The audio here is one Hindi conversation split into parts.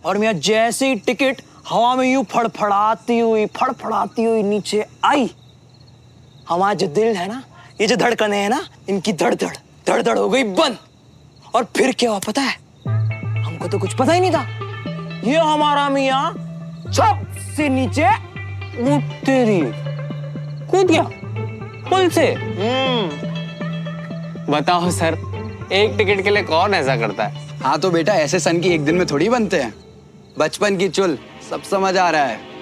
और मियाँ जैसे ही टिकट हवा में यूं फड़फड़ाती हुई नीचे आई, हमारा जो दिल है ना, ये जो धड़कने हैं ना, इनकी धड़ हो गई बंद। और फिर क्या हुआ पता है? हमको तो कुछ पता ही नहीं था। ये हमारा मियाँ छप से नीचे कूद गया पुल से। बताओ सर, एक टिकट के लिए कौन ऐसा करता है? हाँ तो बेटा, ऐसे सन की एक दिन में थोड़ी बनते हैं। बचपन की चुल, सब समझ आ रहा है।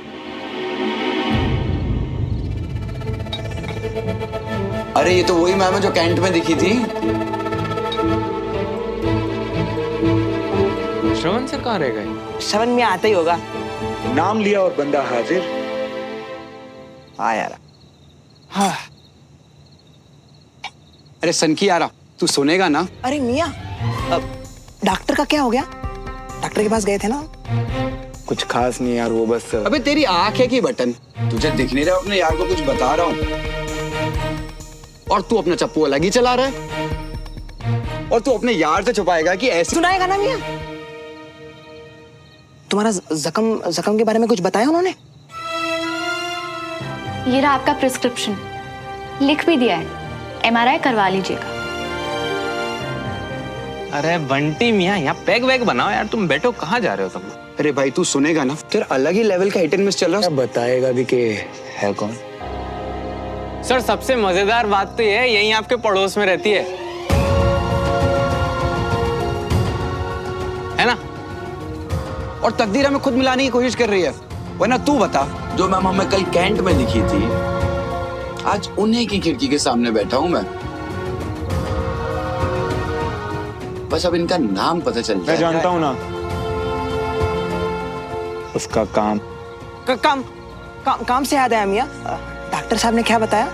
अरे ये तो वही मैम है जो कैंट में दिखी थी। श्रवण सर कहाँ रह गए? श्रवण में आता ही होगा। नाम लिया और बंदा हाजिर। हाँ यार। हाँ। अरे सन की यारा, तू सुनेगा ना? अरे मियाँ, डॉक्टर का क्या हो गया? डॉक्टर के पास गए थे ना? कुछ खास नहीं यार, वो बस। अबे तेरी आंख है कि बटन? तुझे दिख नहीं रहा अपने यार को कुछ बता रहा हूँ, और तू अपना चप्पू अलग ही चला रहा है। और तू अपने यार से छुपाएगा कि ऐसे। सुनाएगा ना मियाँ? तुम्हारा जख्म के बारे में कुछ बताया उन्होंने? ये रहा आपका प्रिस्क्रिप्शन, लिख भी दिया है, MRI करवा लीजिएगा। अरे बंटी मियाँ, यहाँ पैग वैग बनाओ यार, तुम बैठो, कहाँ जा रहे हो तुम? अरे भाई तू सुनेगा ना, तेरा अलग ही लेवल का हिट एंड मिस चल रहा है। बताएगा भी कि है कौन? सर सबसे मजेदार बात तो ये है, यही आपके पड़ोस में रहती है ना? और तकदीर हमें खुद मिलाने की कोशिश कर रही है। वरना तू बता, जो मैम हमें कल कैंट में दिखी थी, आज उन्हीं की खिड़की के सामने बैठा हूं मैं। बस अब इनका नाम पता चल जाए। मैं जानता हूं ना उसका काम। काम से याद आया मियाँ, डॉक्टर साहब ने क्या बताया?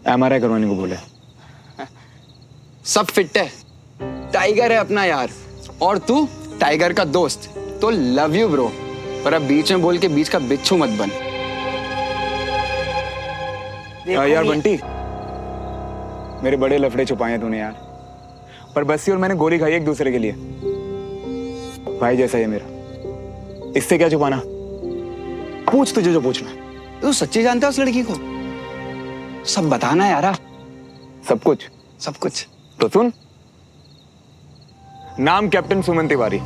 MRI करवाने को बोले। सब फिट है, टाइगर है अपना यार, और तू टाइगर का दोस्त। तो लव यू ब्रो, पर अब बीच में बोल के बीच का बिच्छू मत बन। यार बंटी, मेरे बड़े लफड़े छुपाए हैं तूने यार, पर बस्सी और मैंने गोली खाई एक दूसरे के लिए। भाई जैसा है मेरा, इससे क्या छुपाना? पूछ तुझे जो पूछना। तू सच्ची जानता है उस लड़की को? सब बताना यारा। सब कुछ? सब कुछ तो सुन। नाम कैप्टन सुमन तिवारी,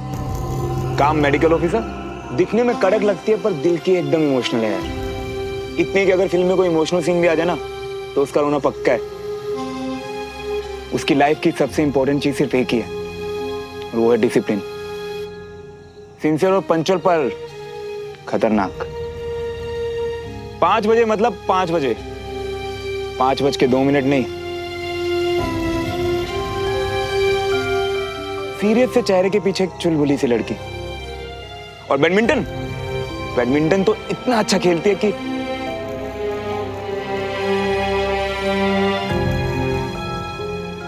काम मेडिकल ऑफिसर। दिखने में कड़क लगती है पर दिल की एकदम इमोशनल है यार। इतने कि अगर फिल्म में कोई इमोशनल सीन भी आ जाए ना तो उसका रोना पक्का है। उसकी लाइफ की सबसे इंपॉर्टेंट चीज सिर्फ एक ही है, और वो है डिसिप्लिन। सिंसियर और पंचुअल पर खतरनाक। 5 बजे मतलब 5 बजे, 5:02 नहीं। सीरियस से चेहरे के पीछे एक चुलबुली सी लड़की। और बैडमिंटन तो इतना अच्छा खेलती है कि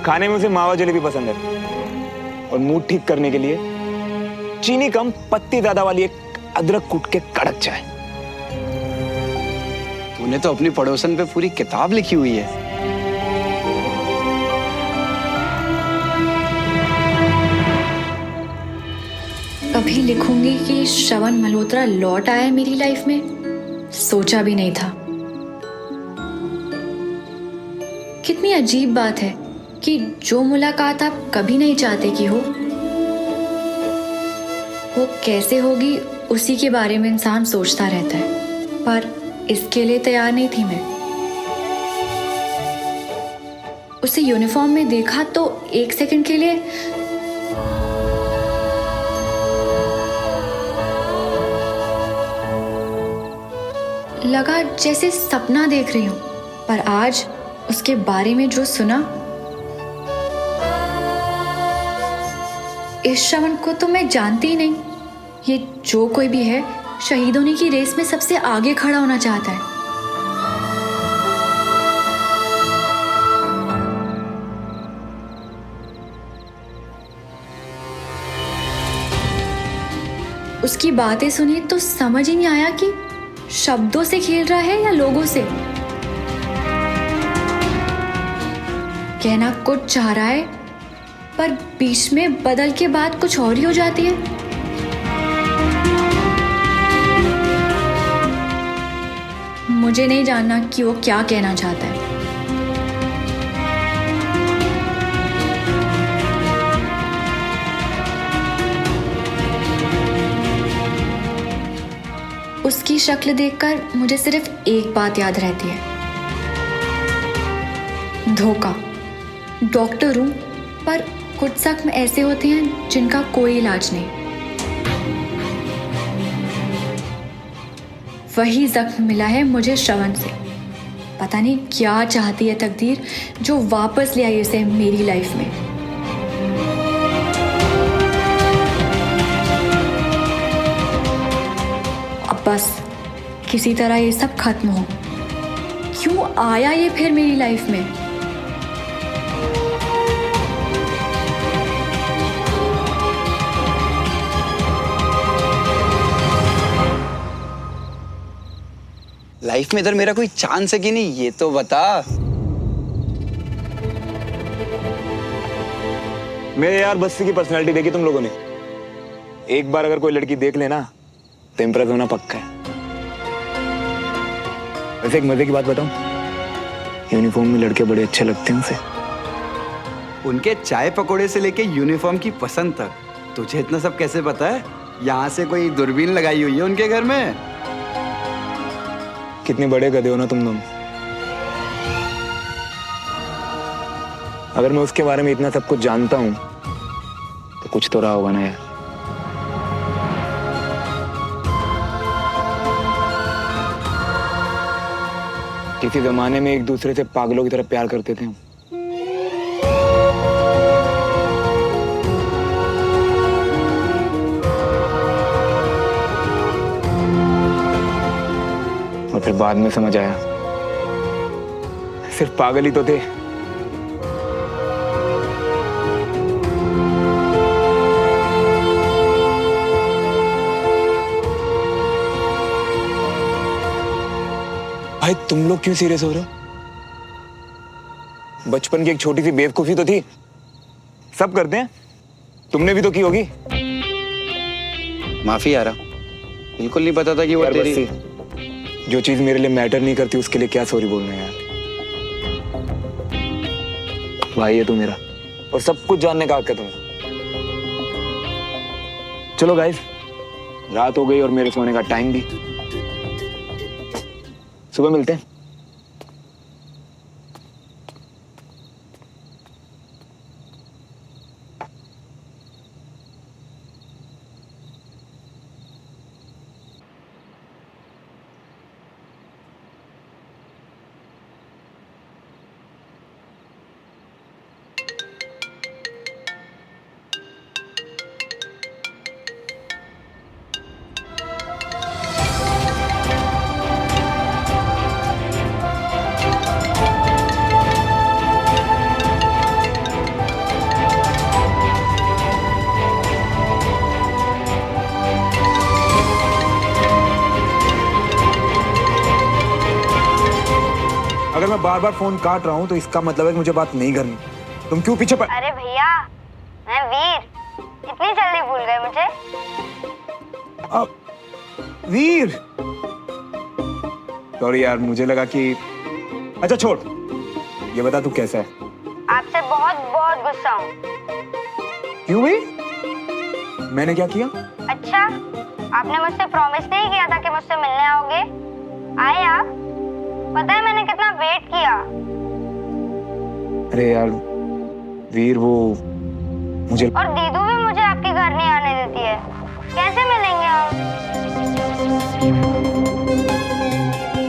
खाने में उसे मावा जलेबी पसंद है, और मूड ठीक करने के लिए चीनी कम पत्ती ज्यादा वाली एक अदरक कूट के कड़क चाय। तूने तो अपनी पड़ोसन पे पूरी किताब लिखी हुई है। कभी लिखूंगी कि श्रवण मल्होत्रा लौट आया मेरी लाइफ में, सोचा भी नहीं था। कितनी अजीब बात है कि जो मुलाकात आप कभी नहीं चाहते कि हो, वो कैसे होगी उसी के बारे में इंसान सोचता रहता है, पर इसके लिए तैयार नहीं थी मैं। उसे यूनिफॉर्म में देखा तो एक सेकंड के लिए लगा जैसे सपना देख रही हूं, पर आज उसके बारे में जो सुना, इस श्रवण को तो मैं जानती ही नहीं। ये जो कोई भी है, शहीद होने की रेस में सबसे आगे खड़ा होना चाहता है। उसकी बातें सुनी तो समझ ही नहीं आया कि शब्दों से खेल रहा है या लोगों से। कहना कुछ चाह रहा है पर बीच में बदल के बात कुछ और ही हो जाती है। मुझे नहीं जानना कि वो क्या कहना चाहता है। उसकी शक्ल देखकर मुझे सिर्फ एक बात याद रहती है, धोखा। डॉक्टर हूं, पर कुछ जख्म ऐसे होते हैं जिनका कोई इलाज नहीं। वही जख्म मिला है मुझे श्रवण से। पता नहीं क्या चाहती है तकदीर जो वापस ले आई उसे मेरी लाइफ में। अब बस किसी तरह ये सब खत्म हो। क्यों आया ये फिर मेरी लाइफ में? लाइफ में इधर मेरा कोई चांस है कि नहीं, ये तो बता। मेरे यार बस्सी की पर्सनालिटी देखी तुम लोगों ने। एक बार अगर कोई लड़की देख लेना तो इम्प्रेस होना पक्का है। वैसे एक मजे की बात बताऊं, यूनिफॉर्म में लड़के बड़े अच्छे लगते हैं उसे। उनके चाय पकोड़े से लेके यूनिफॉर्म की पसंद तक तुझे इतना सब कैसे पता है? यहाँ से कोई दूरबीन लगाई हुई है उनके घर में? कितने बड़े गधे हो ना तुम दोनों। अगर मैं उसके बारे में इतना सब कुछ जानता हूं तो कुछ तो रहा होगा ना यार। किसी जमाने में एक दूसरे से पागलों की तरह प्यार करते थे हम। और फिर बाद में समझ आया सिर्फ पागल ही तो थे। भाई तुम लोग क्यों सीरियस हो रहे हो? बचपन की एक छोटी सी बेवकूफी तो थी, सब करते हैं, तुमने भी तो की होगी। माफी यारा, बिल्कुल नहीं पता था कि वो यार तेरी। बस्सी, जो चीज मेरे लिए मैटर नहीं करती उसके लिए क्या सॉरी बोलना है यार। भाई है तू मेरा और सब कुछ जानने का हक है तुम्हें। चलो गाइस, रात हो गई और मेरे सोने का टाइम भी। सुबह मिलते हैं। अगर मैं बार बार फोन काट रहा हूं तो इसका मतलब है कि मुझे बात नहीं करनी। तुम क्यों पीछे पड़? अरे भैया, मैं वीर, इतनी जल्दी भूल गए मुझे? वीर, सॉरी यार, मुझे लगा कि अच्छा छोड़, ये बता तू कैसा है? आपसे बहुत बहुत गुस्सा हूँ। क्यों भाई? मैंने क्या किया? अच्छा, आपने मुझसे प्रॉमिस नहीं किया था कि मुझसे मिलने आओगे? आए आप? पता है मैंने कितना वेट किया। अरे यार वीर, वो मुझे और दीदू भी मुझे आपके घर नहीं आने देती है। कैसे मिलेंगे हम?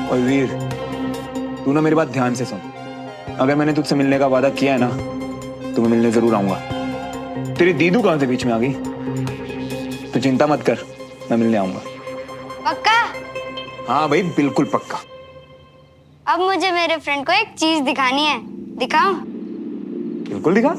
और वीर, तू ना मेरी बात ध्यान से सुन। अगर मैंने तुझसे मिलने का वादा किया है ना तो मैं मिलने जरूर आऊंगा। तेरी दीदू कहां से बीच में आ गई? तो चिंता मत कर, मैं मिलने आऊंगा। पक्का? हाँ भाई, बिल्कुल पक्का। अब मुझे मेरे फ्रेंड को एक चीज दिखानी है। दिखाऊं? बिल्कुल दिखा।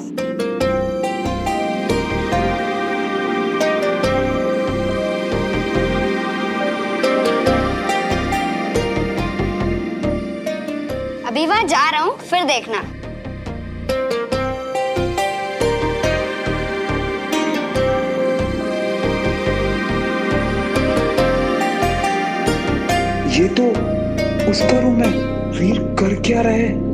अभी वहां जा रहा हूँ, फिर देखना। ये तो उसका रूम है। वीर कर क्या रहा है?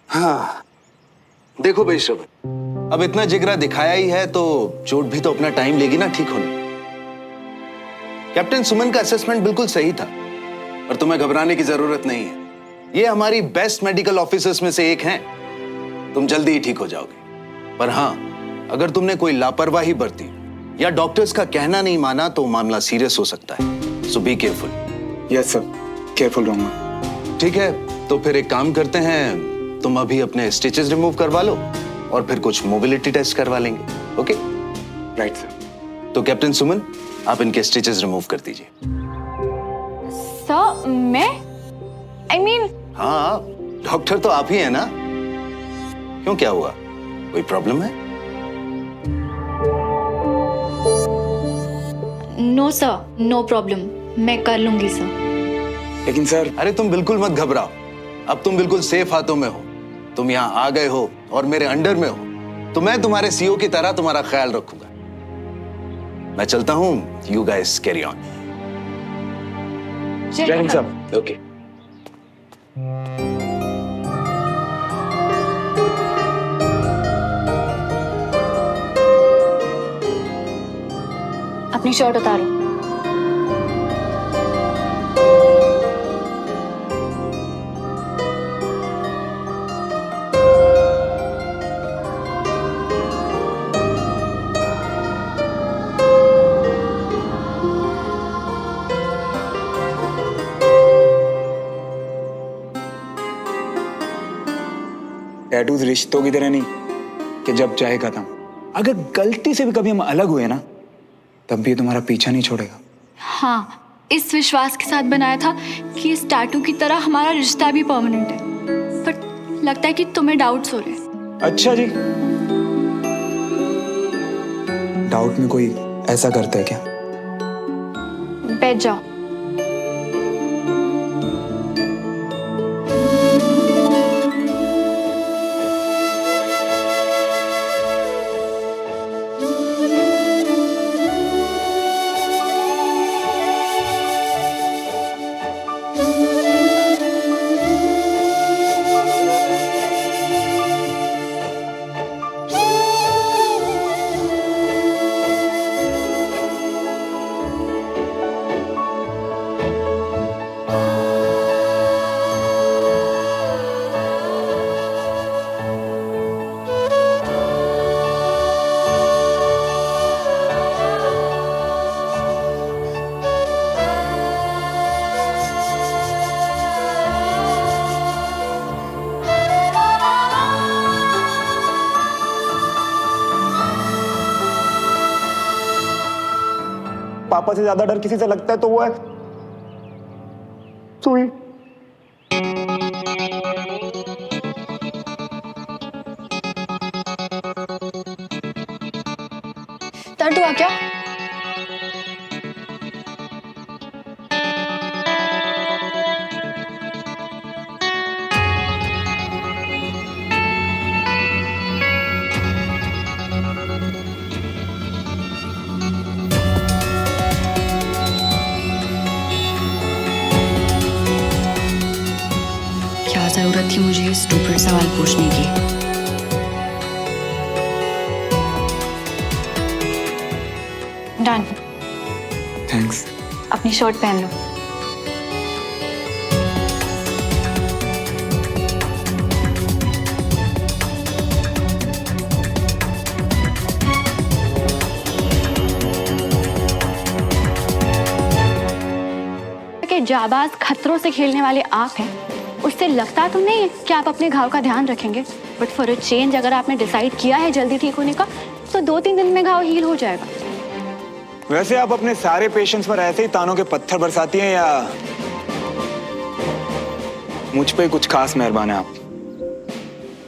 हाँ देखो भाई श्रवण, अब इतना जिगरा दिखाया ही है तो चोट भी तो अपना टाइम लेगी ना ठीक होने। कैप्टन सुमन का असेसमेंट बिल्कुल सही था और तुम्हें घबराने की जरूरत नहीं है। ये हमारी बेस्ट मेडिकल ऑफिसर्स में से एक हैं। तुम जल्दी ही ठीक हो जाओगे। पर हाँ, अगर तुमने कोई लापरवाही बरती या डॉक्टर्स का कहना नहीं माना तो मामला सीरियस हो सकता है। So be careful. Yes sir, careful रहूंगा। ठीक है, तो फिर एक काम करते हैं, तुम अभी अपने स्टिचेस रिमूव करवा लो और फिर कुछ मोबिलिटी टेस्ट करवा लेंगे। Okay right sir. तो कैप्टन सुमन, आप इनके स्टिचेस रिमूव कर दीजिए। सर मैं हाँ, डॉक्टर तो आप ही है ना। क्यों, क्या हुआ, कोई प्रॉब्लम है? नो सर, नो प्रॉब्लम, मैं कर लूंगी सर। लेकिन सर। अरे तुम बिल्कुल मत घबराओ, अब तुम बिल्कुल सेफ हाथों में हो। तुम यहाँ आ गए हो और मेरे अंडर में हो तो मैं तुम्हारे सीईओ की तरह तुम्हारा ख्याल रखूंगा। मैं चलता हूँ, यू गाइस कैरी ऑन। जय हिंद सर। ओके। अपनी शर्ट उतारो। टैटूज रिश्तों की तरह नहीं कि जब चाहे खत्म। अगर गलती से भी कभी हम अलग हुए ना, तब भी तुम्हारा पीछा नहीं छोड़ेगा। हाँ, इस विश्वास के साथ बनाया था कि इस टैटू की तरह हमारा रिश्ता भी परमानेंट है। पर लगता है कि तुम्हें डाउट्स हो रहे हैं। अच्छा जी, डाउट में कोई ऐसा करता है क्या? बैठ जाओ। पापा से ज्यादा डर किसी से लगता है तो वो है सुई। दर्द हुआ क्या? जरूरत थी मुझे ये स्टूपिड सवाल पूछने की। डन। थैंक्स। अपनी शर्ट पहन लो। के जाबाज खतरों से खेलने वाले आप हैं, उससे लगता तो नहीं है कि आप अपने घाव का ध्यान रखेंगे, बट फॉर अ चेंज अगर आपने डिसाइड किया है जल्दी ठीक होने का तो 2-3 दिन में घाव हील हो जाएगा। वैसे आप अपने सारे पेशेंट्स पर ऐसे ही तानों के पत्थर बरसाती हैं या मुझ पे कुछ खास मेहरबान है आप?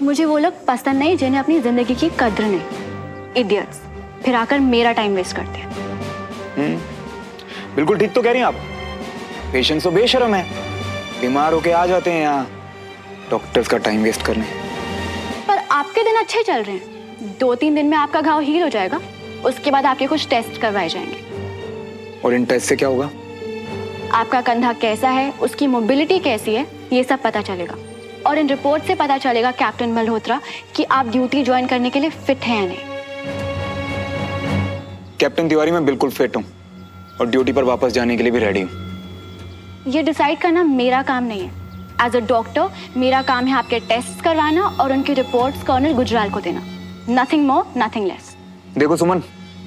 मुझे वो लोग पसंद नहीं जिन्हें अपनी जिंदगी की कद्र नहीं, इडियट्स, फिर आकर मेरा टाइम वेस्ट करते हैं। बिल्कुल ठीक तो कह रही हैं आप। पेशेंट्स तो बेशर्म है, बीमार होके आ जाते हैं यहाँ डॉक्टर्स का टाइम वेस्ट करने। पर आपके दिन अच्छे चल रहे हैं, 2-3 दिन में आपका घाव हील हो जाएगा, उसके बाद आपके कुछ टेस्ट करवाए जाएंगे। और इन टेस्ट से क्या होगा? आपका कंधा कैसा है, उसकी मोबिलिटी कैसी है, ये सब पता चलेगा। और इन रिपोर्ट से पता चलेगा कैप्टन मल्होत्रा कि आप ड्यूटी ज्वाइन करने के लिए फिट हैं या नहीं। कैप्टन तिवारी मैं बिल्कुल फिट हूँ और ड्यूटी पर वापस जाने के लिए भी रेडी हूँ। ये डिसाइड करना मेरा काम नहीं है। एज अ डॉक्टर मेरा काम है आपके टेस्ट करवाना और उनकी रिपोर्ट्स कर्नल गुजराल को देना। Nothing more nothing less. देखो सुमन,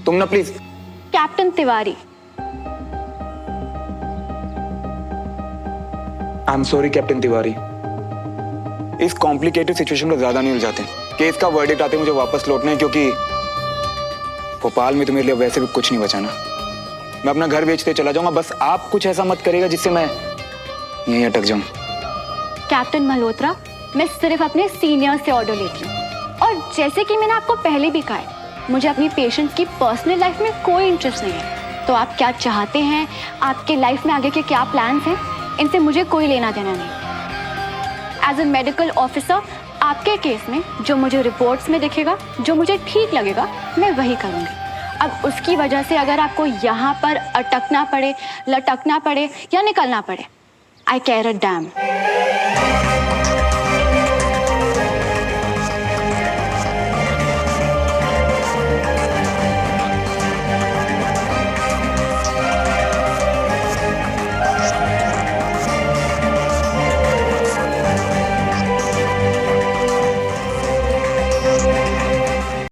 तुम ना please. Captain Tiwari. I am sorry captain Tiwari, इस कॉम्प्लिकेटेड सिचुएशन में ज्यादा नहीं उलझाते। केस का वर्डिक्ट आते मुझे वापस लौटना है, क्योंकि भोपाल में तो मेरे लिए वैसे भी कुछ नहीं बचाना। मैं अपना घर बेचते चला जाऊंगा, बस आप कुछ ऐसा मत करिएगा जिससे मैं यहीं अटक जाऊं। कैप्टन मल्होत्रा, मैं सिर्फ अपने सीनियर से ऑर्डर लेती हूँ, और जैसे कि मैंने आपको पहले भी कहा है, मुझे अपनी पेशेंट्स की पर्सनल लाइफ में कोई इंटरेस्ट नहीं है। तो आप क्या चाहते हैं, आपके लाइफ में आगे के क्या प्लान्स हैं, इनसे मुझे कोई लेना देना नहीं। एज ए मेडिकल ऑफिसर आपके केस में जो मुझे रिपोर्ट्स में दिखेगा, जो मुझे ठीक लगेगा, मैं वही करूँगी। अब उसकी वजह से अगर आपको यहाँ पर अटकना पड़े, लटकना पड़े या निकलना पड़े, आई केयर अ डैम।